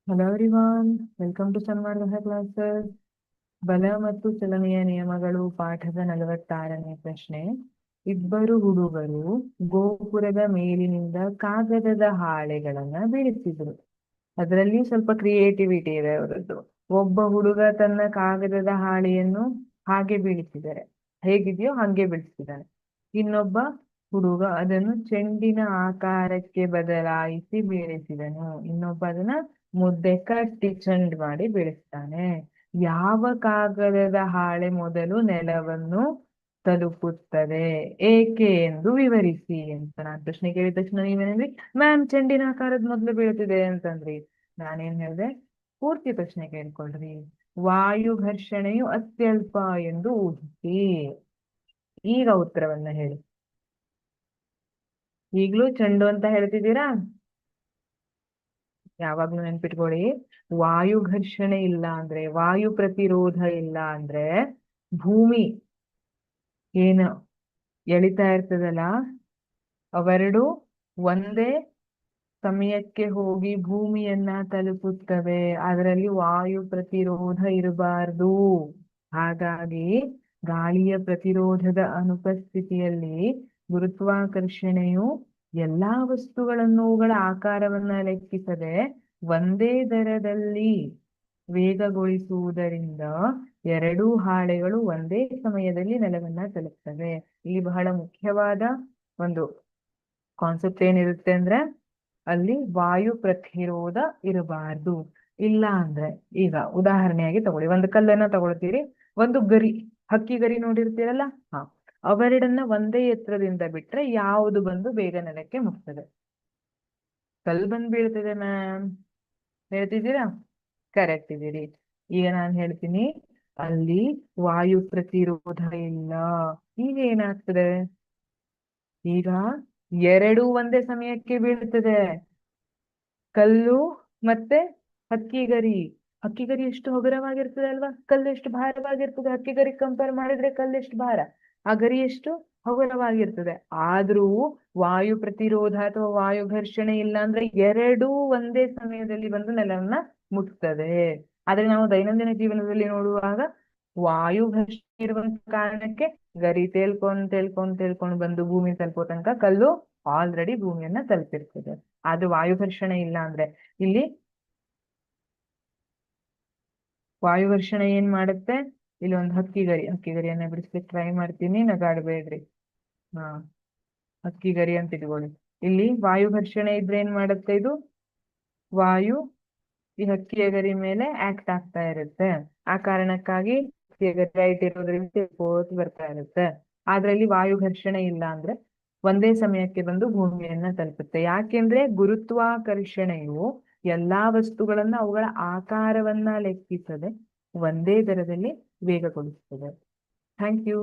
Hello everyone, welcome to Sanmarga classes. ಬಲ ಮತ್ತು ಚಲನೆಯ ನಿಯಮಗಳು ಪಾಠದ 46ನೇ ಪ್ರಶ್ನೆ. ಇಬ್ಬರು ಹುಡುಗರು ಗೋಪುರದ ಮೇಲಿನಿಂದ ಕಾಗದದ ಹಾಳೆಗಳನ್ನ ಬೀಳಿಸಿದ್ರು. ಅದರಲ್ಲಿ ಸ್ವಲ್ಪ ಕ್ರಿಯೇಟಿವಿಟಿ ಇದೆ ಅವರದ್ದು. ಒಬ್ಬ ಹುಡುಗ ತನ್ನ ಕಾಗದದ ಹಾಳೆಯನ್ನು ಹಾಗೆ ಬೀಳಿಸಿದ್ದಾರೆ, ಹೇಗಿದೆಯೋ ಹಾಗೆ ಬೀಳಿಸಿದ್ದಾನೆ. ಇನ್ನೊಬ್ಬ ಹುಡುಗ ಅದನ್ನು ಚೆಂಡಿನ ಆಕಾರಕ್ಕೆ ಬದಲಾಯಿಸಿ ಬೀಳಿಸಿದನು. ಇನ್ನೊಬ್ಬ ಅದನ್ನ ಮುದ್ದೆ ಕಟ್ಟಿ ಚೆಂಡು ಮಾಡಿ ಬೀಳಿಸ್ತಾನೆ. ಯಾವ ಕಾಗದದ ಹಾಳೆ ಮೊದಲು ನೆಲವನ್ನು ತಲುಪುತ್ತದೆ, ಏಕೆ ಎಂದು ವಿವರಿಸಿ ಅಂತ ನಾನು ಪ್ರಶ್ನೆ ಕೇಳಿದ ತಕ್ಷಣ ನೀವೇನಂದ್ರಿ, ಮ್ಯಾಮ್ ಚೆಂಡಿನ ಆಕಾರದ ಮೊದಲು ಬೀಳ್ತಿದೆ ಅಂತಂದ್ರಿ. ನಾನೇನ್ ಹೇಳ್ದೆ, ಪೂರ್ತಿ ಪ್ರಶ್ನೆ ಕೇಳ್ಕೊಳ್ರಿ. ವಾಯು ಘರ್ಷಣೆಯು ಅತ್ಯಲ್ಪ ಎಂದು ಊಹಿಸಿ. ಈಗ ಉತ್ತರವನ್ನ ಹೇಳಿ. ಈಗ್ಲೂ ಚೆಂಡು ಅಂತ ಹೇಳ್ತಿದ್ದೀರಾ? ಯಾವಾಗ್ಲೂ ನೆನ್ಪಿಟ್ಕೊಳ್ಳಿ, ವಾಯು ಘರ್ಷಣೆ ಇಲ್ಲ ಅಂದ್ರೆ, ವಾಯು ಪ್ರತಿರೋಧ ಇಲ್ಲ ಅಂದ್ರೆ ಭೂಮಿ ಏನು ಎಳಿತಾ ಇರ್ತದಲ್ಲ, ಅವೆರಡು ಒಂದೇ ಸಮಯಕ್ಕೆ ಹೋಗಿ ಭೂಮಿಯನ್ನ ತಲುಪುತ್ತವೆ. ಅದರಲ್ಲಿ ವಾಯು ಪ್ರತಿರೋಧ ಇರಬಾರ್ದು. ಹಾಗಾಗಿ ಗಾಳಿಯ ಪ್ರತಿರೋಧದ ಅನುಪಸ್ಥಿತಿಯಲ್ಲಿ ಗುರುತ್ವಾಕರ್ಷಣೆಯು ಎಲ್ಲಾ ವಸ್ತುಗಳನ್ನು ಅವುಗಳ ಆಕಾರವನ್ನ ಲೆಕ್ಕಿಸದೆ ಒಂದೇ ದರದಲ್ಲಿ ವೇಗಗೊಳಿಸುವುದರಿಂದ ಎರಡೂ ಹಾಳೆಗಳು ಒಂದೇ ಸಮಯದಲ್ಲಿ ನೆಲವನ್ನ ತಲುಪ್ತವೆ. ಇಲ್ಲಿ ಬಹಳ ಮುಖ್ಯವಾದ ಒಂದು ಕಾನ್ಸೆಪ್ಟ್ ಏನಿರುತ್ತೆ ಅಂದ್ರೆ, ಅಲ್ಲಿ ವಾಯು ಪ್ರತಿರೋಧ ಇರಬಾರ್ದು. ಇಲ್ಲ ಅಂದ್ರೆ, ಈಗ ಉದಾಹರಣೆಯಾಗಿ ತಗೊಳ್ಳಿ, ಒಂದು ಕಲ್ಲನ್ನ ತಗೊಳ್ತೀರಿ, ಒಂದು ಗರಿ, ಹಕ್ಕಿ ಗರಿ ನೋಡಿರ್ತೀರಲ್ಲ, ಅವೆರಡನ್ನ ಒಂದೇ ಎತ್ತರದಿಂದ ಬಿಟ್ರೆ ಯಾವುದು ಬಂದು ಬೇಗ ನೆಲಕ್ಕೆ ಮುಟ್ತದೆ? ಕಲ್ಲು ಬಂದು ಬೀಳ್ತದೆ ಮ್ಯಾಮ್. ಹೇಳ್ತಿದ್ದೀರಾ? ಕರೆಕ್ಟ್ ಇದ್ದೀರಿ. ಈಗ ನಾನು ಹೇಳ್ತೀನಿ, ಅಲ್ಲಿ ವಾಯು ಪ್ರತಿರೋಧ ಇಲ್ಲ. ಈಗ ಏನಾಗ್ತದೆ? ಈಗ ಎರಡೂ ಒಂದೇ ಸಮಯಕ್ಕೆ ಬೀಳ್ತದೆ, ಕಲ್ಲು ಮತ್ತೆ ಹಕ್ಕಿಗರಿ. ಹಕ್ಕಿಗರಿ ಎಷ್ಟು ಹಗುರವಾಗಿರ್ತದೆ ಅಲ್ವಾ, ಕಲ್ಲು ಎಷ್ಟು ಭಾರವಾಗಿರ್ತದೆ. ಹಕ್ಕಿಗರಿ ಕಂಪೇರ್ ಮಾಡಿದ್ರೆ ಕಲ್ಲು ಎಷ್ಟು ಭಾರ, ಆ ಗರಿ ಎಷ್ಟು ಹಗುರವಾಗಿರ್ತದೆ. ಆದ್ರೂ ವಾಯು ಪ್ರತಿರೋಧ ಅಥವಾ ವಾಯು ಘರ್ಷಣೆ ಇಲ್ಲ ಅಂದ್ರೆ ಎರಡೂ ಒಂದೇ ಸಮಯದಲ್ಲಿ ಬಂದು ನೆಲವನ್ನ ಮುಟ್ತದೆ. ಆದ್ರೆ ನಾವು ದೈನಂದಿನ ಜೀವನದಲ್ಲಿ ನೋಡುವಾಗ ವಾಯು ಘರ್ಷಣೆ ಇರುವಂತ ಕಾರಣಕ್ಕೆ ಗರಿ ತೇಲ್ಕೊಂಡು ಬಂದು ಭೂಮಿ ತಲುಪೋ ತನಕ ಕಲ್ಲು ಆಲ್ರೆಡಿ ಭೂಮಿಯನ್ನ ತಲುಪಿರ್ತದೆ. ಅದು ವಾಯು ಘರ್ಷಣೆ ಇಲ್ಲ ಅಂದ್ರೆ, ಇಲ್ಲಿ ವಾಯು ಘರ್ಷಣೆ ಏನ್ ಮಾಡುತ್ತೆ, ಇಲ್ಲಿ ಒಂದು ಹಕ್ಕಿಗರಿಯನ್ನ ಬಿಡಿಸ್ಲಿಕ್ಕೆ ಟ್ರೈ ಮಾಡ್ತೀನಿ, ನಗಾಡ್ಬೇಡ್ರಿ. ಹಾ, ಹಕ್ಕಿಗರಿ ಅಂತ ಇಟ್ಕೊಳ್ಳಿ. ಇಲ್ಲಿ ವಾಯು ಘರ್ಷಣೆ ಇದ್ರೆ ಏನ್ ಮಾಡುತ್ತೆ, ಇದು ವಾಯು ಈ ಹಕ್ಕಿಯ ಗರಿ ಮೇಲೆ ಆಕ್ಟ್ ಆಗ್ತಾ ಇರುತ್ತೆ. ಆ ಕಾರಣಕ್ಕಾಗಿ ಹಕ್ಕಿಯ ಗರಿ ರೈಟ್ ಇರೋದ್ರಿಂದ ಬರ್ತಾ ಇರುತ್ತೆ. ಆದ್ರೆ ಇಲ್ಲಿ ವಾಯು ಘರ್ಷಣೆ ಇಲ್ಲ ಅಂದ್ರೆ ಒಂದೇ ಸಮಯಕ್ಕೆ ಬಂದು ಭೂಮಿಯನ್ನ ತಲುಪುತ್ತೆ. ಯಾಕೆಂದ್ರೆ ಗುರುತ್ವಾಕರ್ಷಣೆಯು ಎಲ್ಲಾ ವಸ್ತುಗಳನ್ನ ಅವುಗಳ ಆಕಾರವನ್ನ ಲೆಕ್ಕಿಸದೆ ಒಂದೇ ದರದಲ್ಲಿ ವೇಗಗೊಳಿಸ್ತದೆ. Thank you.